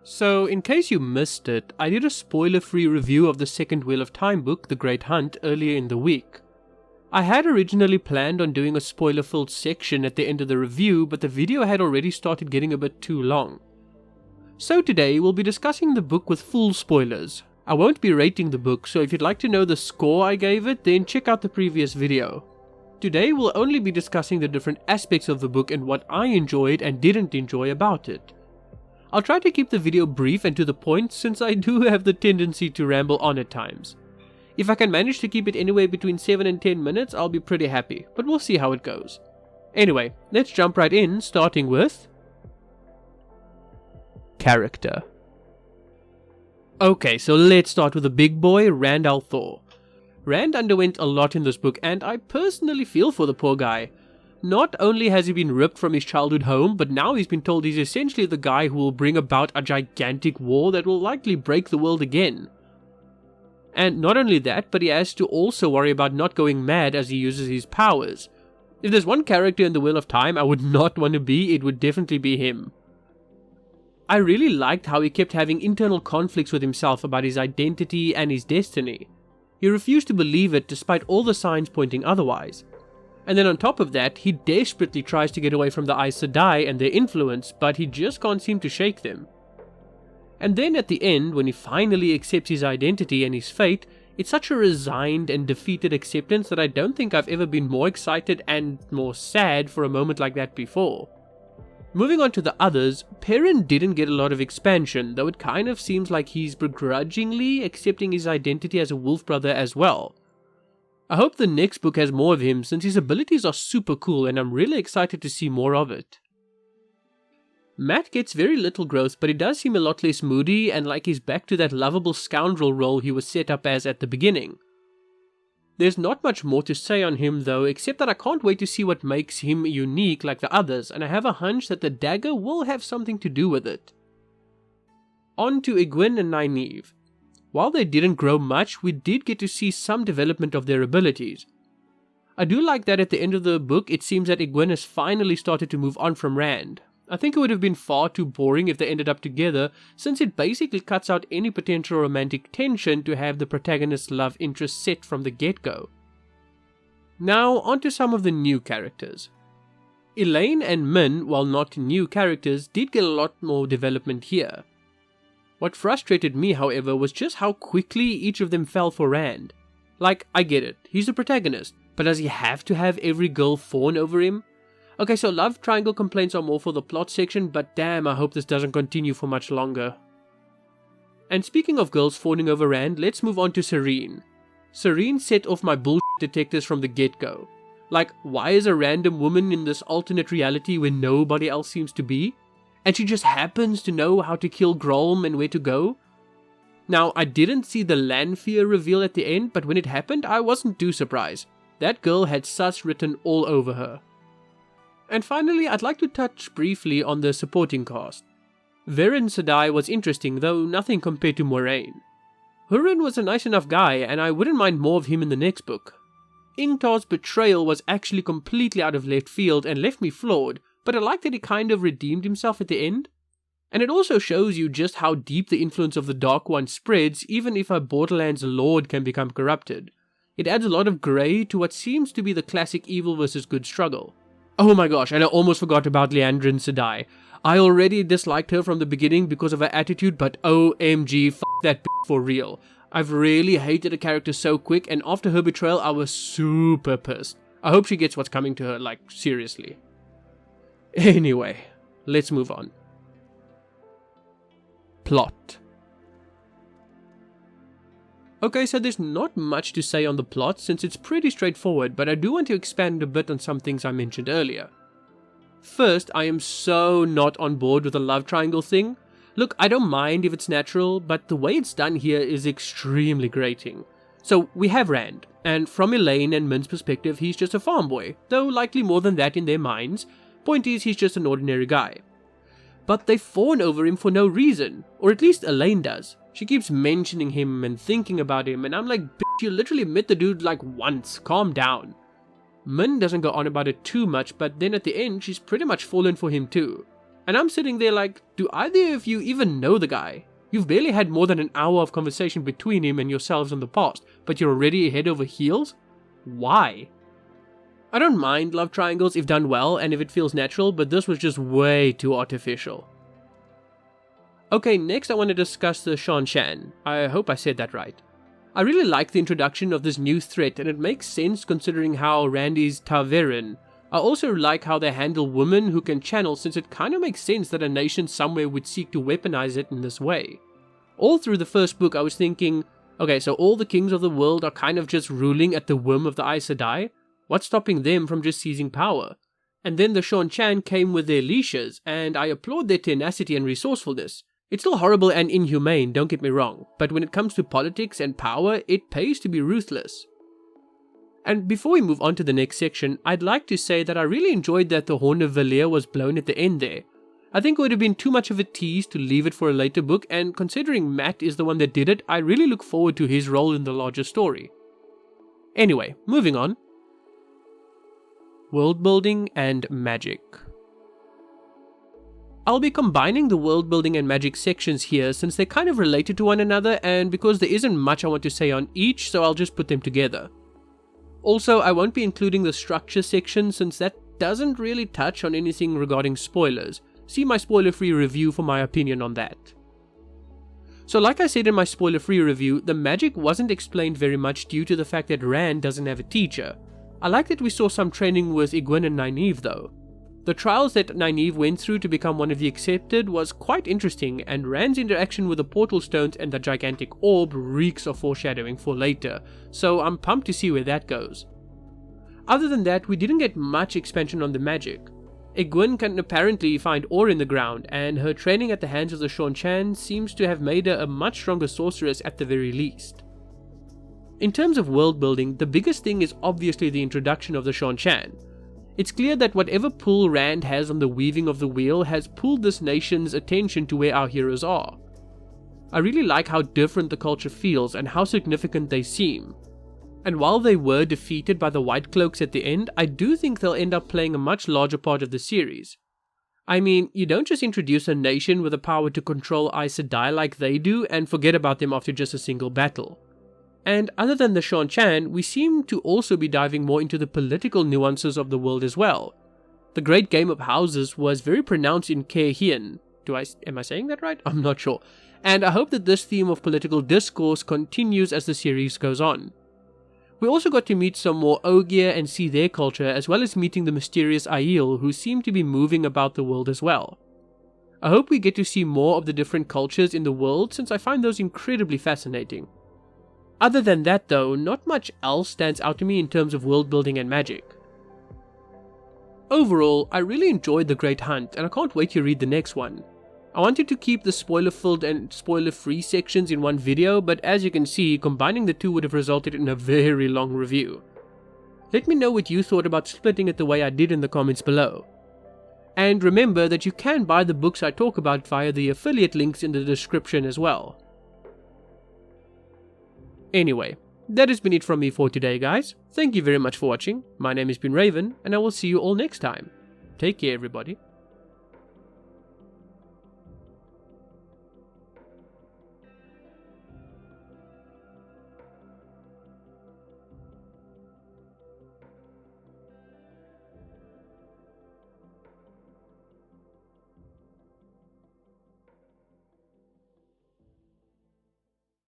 So, in case you missed it, I did a spoiler-free review of the second Wheel of Time book, The Great Hunt, earlier in the week. I had originally planned on doing a spoiler-filled section at the end of the review, but the video had already started getting a bit too long. So today, we'll be discussing the book with full spoilers. I won't be rating the book, so if you'd like to know the score I gave it, then check out the previous video. Today, we'll only be discussing the different aspects of the book and what I enjoyed and didn't enjoy about it. I'll try to keep the video brief and to the point since I do have the tendency to ramble on at times. If I can manage to keep it anywhere between 7 and 10 minutes, I'll be pretty happy, but we'll see how it goes. Anyway, let's jump right in, starting with character. Okay, so let's start with the big boy, Rand al'Thor. Rand underwent a lot in this book, and I personally feel for the poor guy. Not only has he been ripped from his childhood home, but now he's been told he's essentially the guy who will bring about a gigantic war that will likely break the world again. And not only that, but he has to also worry about not going mad as he uses his powers. If there's one character in the Wheel of Time I would not want to be, it would definitely be him. I really liked how he kept having internal conflicts with himself about his identity and his destiny. He refused to believe it despite all the signs pointing otherwise. And then on top of that, he desperately tries to get away from the Aes Sedai and their influence, but he just can't seem to shake them. And then at the end, when he finally accepts his identity and his fate, it's such a resigned and defeated acceptance that I don't think I've ever been more excited and more sad for a moment like that before. Moving on to the others, Perrin didn't get a lot of expansion, though it kind of seems like he's begrudgingly accepting his identity as a wolf brother as well. I hope the next book has more of him since his abilities are super cool and I'm really excited to see more of it. Mat gets very little growth, but he does seem a lot less moody and like he's back to that lovable scoundrel role he was set up as at the beginning. There's not much more to say on him though, except that I can't wait to see what makes him unique like the others, and I have a hunch that the dagger will have something to do with it. On to Egwene and Nynaeve. While they didn't grow much, we did get to see some development of their abilities. I do like that at the end of the book it seems that Egwene has finally started to move on from Rand. I think it would have been far too boring if they ended up together, since it basically cuts out any potential romantic tension to have the protagonist's love interest set from the get-go. Now, on to some of the new characters. Elayne and Min, while not new characters, did get a lot more development here. What frustrated me, however, was just how quickly each of them fell for Rand. Like, I get it, he's the protagonist, but does he have to have every girl fawn over him? Okay, so love triangle complaints are more for the plot section, but damn, I hope this doesn't continue for much longer. And speaking of girls fawning over Rand, let's move on to Sarene. Sarene set off my bullshit detectors from the get-go. Like, why is a random woman in this alternate reality where nobody else seems to be? And she just happens to know how to kill Grolm and where to go? Now, I didn't see the Lanfear reveal at the end, but when it happened, I wasn't too surprised. That girl had sus written all over her. And finally, I'd like to touch briefly on the supporting cast. Verin Sedai was interesting, though nothing compared to Moiraine. Hurin was a nice enough guy, and I wouldn't mind more of him in the next book. Ingtar's betrayal was actually completely out of left field and left me floored, but I like that he kind of redeemed himself at the end. And it also shows you just how deep the influence of the Dark One spreads, even if a Borderlands lord can become corrupted. It adds a lot of grey to what seems to be the classic evil versus good struggle. Oh my gosh, and I almost forgot about Liandrin Sedai. I already disliked her from the beginning because of her attitude, but OMG, f that bitch for real. I've really hated a character so quick, and after her betrayal, I was super pissed. I hope she gets what's coming to her, like, seriously. Anyway, let's move on. Plot. Okay, so there's not much to say on the plot since it's pretty straightforward, but I do want to expand a bit on some things I mentioned earlier. First, I am so not on board with the love triangle thing. Look, I don't mind if it's natural, but the way it's done here is extremely grating. So we have Rand, and from Elayne and Min's perspective, he's just a farm boy, though likely more than that in their minds. Point is, he's just an ordinary guy. But they fawn over him for no reason, or at least Elayne does. She keeps mentioning him and thinking about him, and I'm like, bitch, you literally met the dude like once, calm down. Min doesn't go on about it too much, but then at the end, she's pretty much fallen for him too. And I'm sitting there like, do either of you even know the guy? You've barely had more than an hour of conversation between him and yourselves in the past, but you're already head over heels? Why? I don't mind love triangles if done well and if it feels natural, but this was just way too artificial. Okay, next I want to discuss the Seanchan. I hope I said that right. I really like the introduction of this new threat, and it makes sense considering how Randy's ta'veren. I also like how they handle women who can channel, since it kind of makes sense that a nation somewhere would seek to weaponize it in this way. All through the first book I was thinking, okay, so all the kings of the world are kind of just ruling at the whim of the Aes Sedai? What's stopping them from just seizing power? And then the Seanchan came with their leashes, and I applaud their tenacity and resourcefulness. It's still horrible and inhumane, don't get me wrong, but when it comes to politics and power, it pays to be ruthless. And before we move on to the next section, I'd like to say that I really enjoyed that the Horn of Valir was blown at the end there. I think it would have been too much of a tease to leave it for a later book, and considering Matt is the one that did it, I really look forward to his role in the larger story. Anyway, moving on. World building and magic. I'll be combining the world building and magic sections here since they're kind of related to one another, and because there isn't much I want to say on each, so I'll just put them together. Also, I won't be including the structure section since that doesn't really touch on anything regarding spoilers. See my spoiler-free review for my opinion on that. So like I said in my spoiler-free review, the magic wasn't explained very much due to the fact that Rand doesn't have a teacher. I like that we saw some training with Egwene and Nynaeve though. The trials that Nynaeve went through to become one of the Accepted was quite interesting, and Rand's interaction with the portal stones and the gigantic orb reeks of foreshadowing for later, so I'm pumped to see where that goes. Other than that, we didn't get much expansion on the magic. Egwene can apparently find ore in the ground, and her training at the hands of the Seanchan seems to have made her a much stronger sorceress at the very least. In terms of world building, the biggest thing is obviously the introduction of the Seanchan. It's clear that whatever pull Rand has on the weaving of the wheel has pulled this nation's attention to where our heroes are. I really like how different the culture feels and how significant they seem. And while they were defeated by the White Cloaks at the end, I do think they'll end up playing a much larger part of the series. I mean, you don't just introduce a nation with the power to control Aes Sedai like they do and forget about them after just a single battle. And other than the Seanchan, we seem to also be diving more into the political nuances of the world as well. The Great Game of Houses was very pronounced in Caerhien. Am I saying that right? I'm not sure. And I hope that this theme of political discourse continues as the series goes on. We also got to meet some more Ogier and see their culture, as well as meeting the mysterious Aiel, who seem to be moving about the world as well. I hope we get to see more of the different cultures in the world, since I find those incredibly fascinating. Other than that though, not much else stands out to me in terms of world building and magic. Overall, I really enjoyed The Great Hunt, and I can't wait to read the next one. I wanted to keep the spoiler-filled and spoiler-free sections in one video, but as you can see, combining the two would have resulted in a very long review. Let me know what you thought about splitting it the way I did in the comments below. And remember that you can buy the books I talk about via the affiliate links in the description as well. Anyway, that has been it from me for today, guys. Thank you very much for watching. My name has been Raven, and I will see you all next time. Take care, everybody.